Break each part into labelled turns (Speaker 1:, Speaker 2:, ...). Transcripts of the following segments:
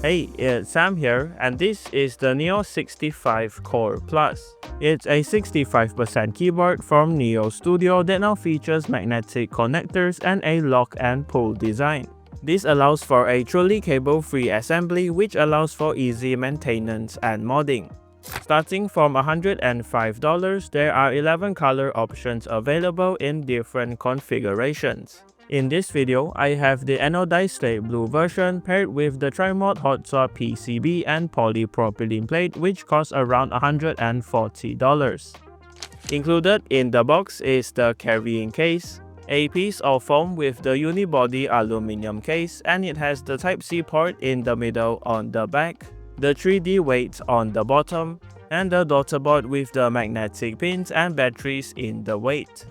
Speaker 1: Hey, it's Sam here, and this is the Neo65 Core Plus. It's a 65% keyboard from Neo Studio that now features magnetic connectors and a lock and pull design. This allows for a truly cable-free assembly, which allows for easy maintenance and modding. Starting from $105, there are 11 color options available in different configurations. In this video, I have the anodized slate blue version paired with the tri-mode hot swap PCB and polypropylene plate, which costs around $140. Included in the box is the carrying case, a piece of foam with the unibody aluminum case, and it has the Type-C port in the middle on the back, the 3D weight on the bottom, and the daughter board with the magnetic pins and batteries in the weight.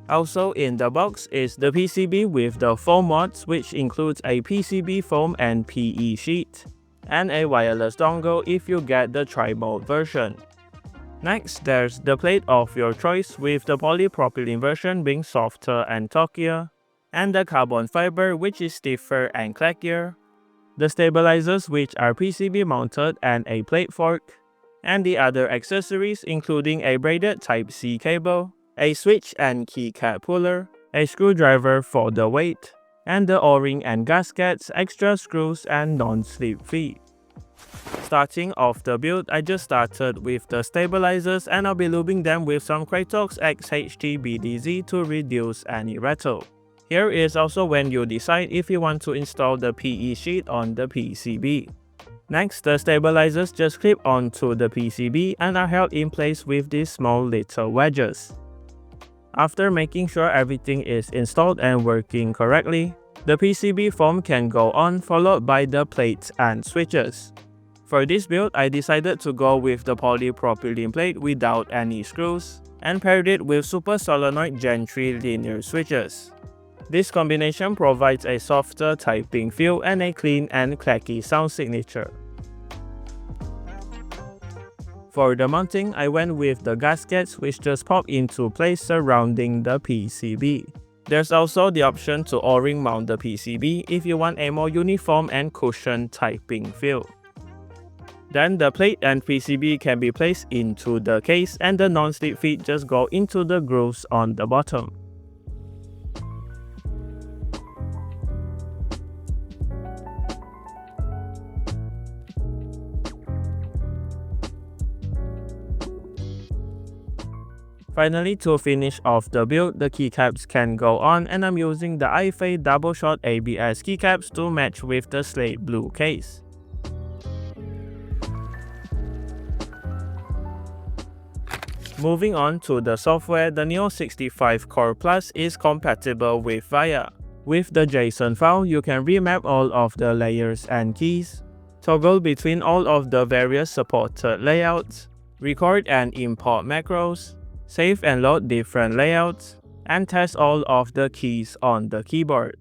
Speaker 1: Also in the box is the PCB with the foam mods, which includes a PCB foam and PE sheet, and a wireless dongle if you get the tri-mode version. Next, there's the plate of your choice, with the polypropylene version being softer and talkier, and the carbon fiber, which is stiffer and clackier, the stabilizers, which are PCB mounted, and a plate fork, and the other accessories including a braided Type-C cable, a switch and keycap puller, a screwdriver for the weight, and the O-ring and gaskets, extra screws, and non-slip feet. Starting off the build, I just started with the stabilizers, and I'll be lubing them with some Kratox XHT BDZ to reduce any rattle. Here is also when you decide if you want to install the PE sheet on the PCB. Next, the stabilizers just clip onto the PCB and are held in place with these small little wedges. After making sure everything is installed and working correctly, the PCB foam can go on, followed by the plates and switches. For this build, I decided to go with the polypropylene plate without any screws, and paired it with Super Solenoid Gen 3 linear switches. This combination provides a softer typing feel and a clean and clacky sound signature. For the mounting, I went with the gaskets, which just pop into place surrounding the PCB. There's also the option to O-ring mount the PCB if you want a more uniform and cushioned typing feel. Then the plate and PCB can be placed into the case, and the non-slip feet just go into the grooves on the bottom. Finally, to finish off the build, the keycaps can go on, and I'm using the Aifei double shot ABS keycaps to match with the slate blue case. Moving on to the software, the Neo65 Core Plus is compatible with VIA. With the JSON file, you can remap all of the layers and keys, toggle between all of the various supported layouts, record and import macros, save and load different layouts, and test all of the keys on the keyboard.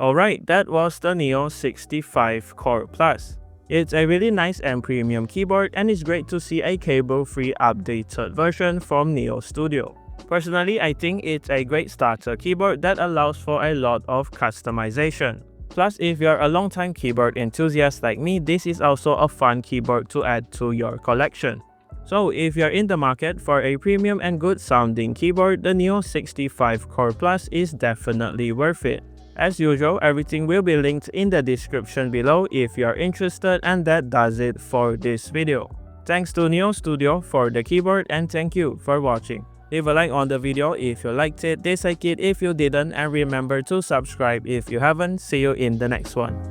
Speaker 1: Alright, that was the Neo65 Core Plus. It's a really nice and premium keyboard, and it's great to see a cable-free updated version from Neo Studio. Personally, I think it's a great starter keyboard that allows for a lot of customization. Plus, if you're a long-time keyboard enthusiast like me, this is also a fun keyboard to add to your collection. So if you're in the market for a premium and good sounding keyboard, the Neo65 Core Plus is definitely worth it. As usual, everything will be linked in the description below if you're interested, and that does it for this video. Thanks to Neo Studio for the keyboard, and thank you for watching. Leave a like on the video if you liked it, dislike it if you didn't, and remember to subscribe if you haven't. See you in the next one.